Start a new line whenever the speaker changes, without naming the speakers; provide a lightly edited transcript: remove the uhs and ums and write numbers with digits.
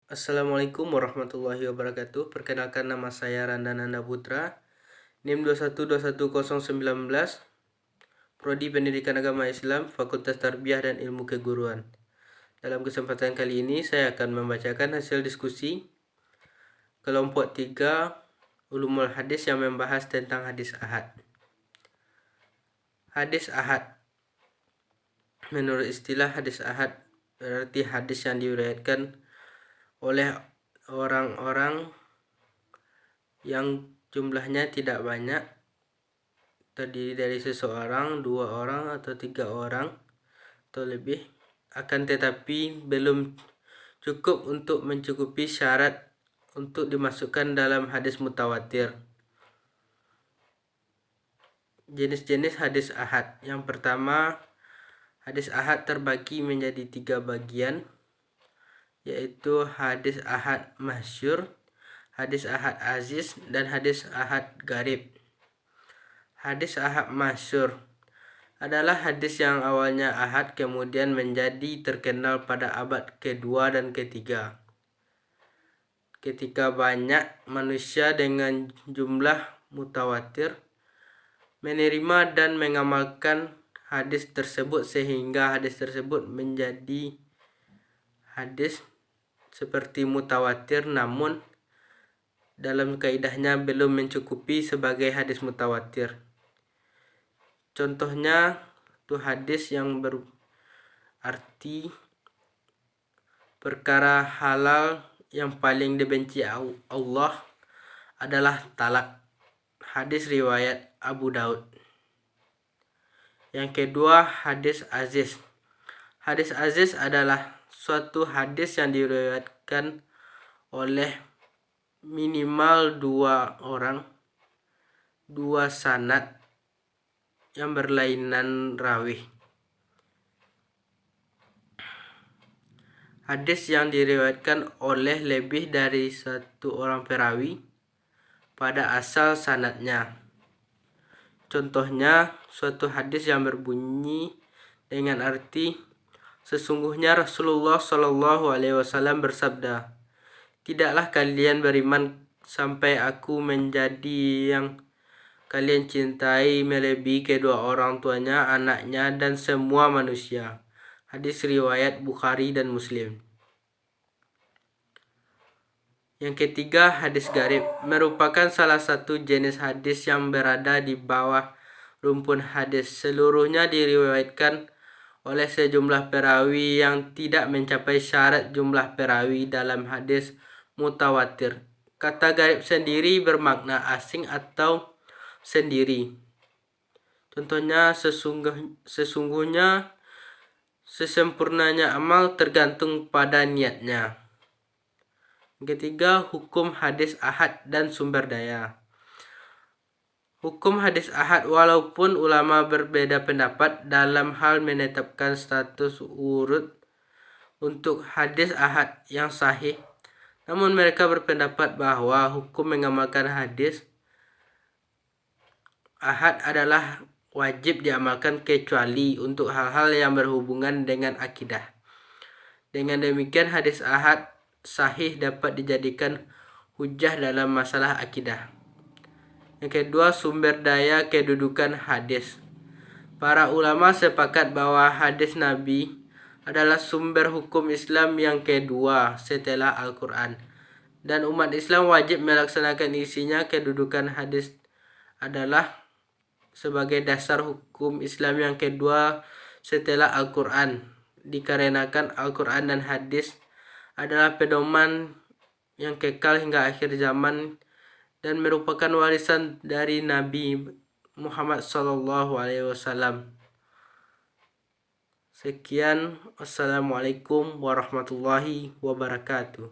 Assalamualaikum warahmatullahi wabarakatuh. Perkenalkan, nama saya Randananda Putra, NIM 2121019, Prodi Pendidikan Agama Islam, Fakultas Tarbiyah dan Ilmu Keguruan. Dalam kesempatan kali ini saya akan membacakan hasil diskusi kelompok 3 Ulumul Hadis yang membahas tentang hadis ahad. Hadis ahad. Menurut istilah hadis ahad berarti hadis yang diriwayatkan oleh orang-orang yang jumlahnya tidak banyak, terdiri dari seseorang, 2 orang, atau 3 orang atau lebih, akan tetapi belum cukup untuk mencukupi syarat untuk dimasukkan dalam hadis mutawatir. Jenis-jenis hadis ahad. Yang pertama, hadis ahad terbagi menjadi 3 bagian, yaitu hadis ahad masyhur, hadis ahad aziz, dan hadis ahad garib. Hadis ahad masyhur adalah hadis yang awalnya ahad kemudian menjadi terkenal pada abad kedua dan ketiga, ketika banyak manusia dengan jumlah mutawatir menerima dan mengamalkan hadis tersebut, sehingga hadis tersebut menjadi hadis seperti mutawatir, namun dalam kaidahnya belum mencukupi sebagai hadis mutawatir. Contohnya itu hadis yang berarti perkara halal yang paling dibenci Allah adalah talak. Hadis riwayat Abu Daud. Yang kedua, hadis aziz. Hadis aziz adalah suatu hadis yang diriwayatkan oleh minimal 2 orang, 2 sanad yang berlainan rawih. Hadis yang diriwayatkan oleh lebih dari 1 orang perawi pada asal sanadnya. Contohnya, suatu hadis yang berbunyi dengan arti, sesungguhnya Rasulullah SAW bersabda, "Tidaklah kalian beriman sampai aku menjadi yang kalian cintai melebihi kedua orang tuanya, anaknya, dan semua manusia." Hadis riwayat Bukhari dan Muslim. Yang ketiga, hadis garib merupakan salah satu jenis hadis yang berada di bawah rumpun hadis. Seluruhnya diriwayatkan oleh sejumlah perawi yang tidak mencapai syarat jumlah perawi dalam hadis mutawatir. Kata garib sendiri bermakna asing atau sendiri. Contohnya, sesungguhnya sesempurnanya amal tergantung pada niatnya. Ketiga, hukum hadis ahad dan sumber daya. Hukum hadis ahad, walaupun ulama berbeda pendapat dalam hal menetapkan status urut untuk hadis ahad yang sahih, namun mereka berpendapat bahwa hukum mengamalkan hadis ahad adalah wajib diamalkan kecuali untuk hal-hal yang berhubungan dengan akidah. Dengan demikian, hadis ahad sahih dapat dijadikan hujah dalam masalah akidah. Yang kedua, sumber daya kedudukan hadis. Para ulama sepakat bahwa hadis Nabi adalah sumber hukum Islam yang kedua setelah Al-Quran, dan umat Islam wajib melaksanakan isinya. Kedudukan hadis adalah sebagai dasar hukum Islam yang kedua setelah Al-Quran, dikarenakan Al-Quran dan hadis adalah pedoman yang kekal hingga akhir zaman dan merupakan warisan dari Nabi Muhammad SAW. Sekian, wassalamualaikum warahmatullahi wabarakatuh.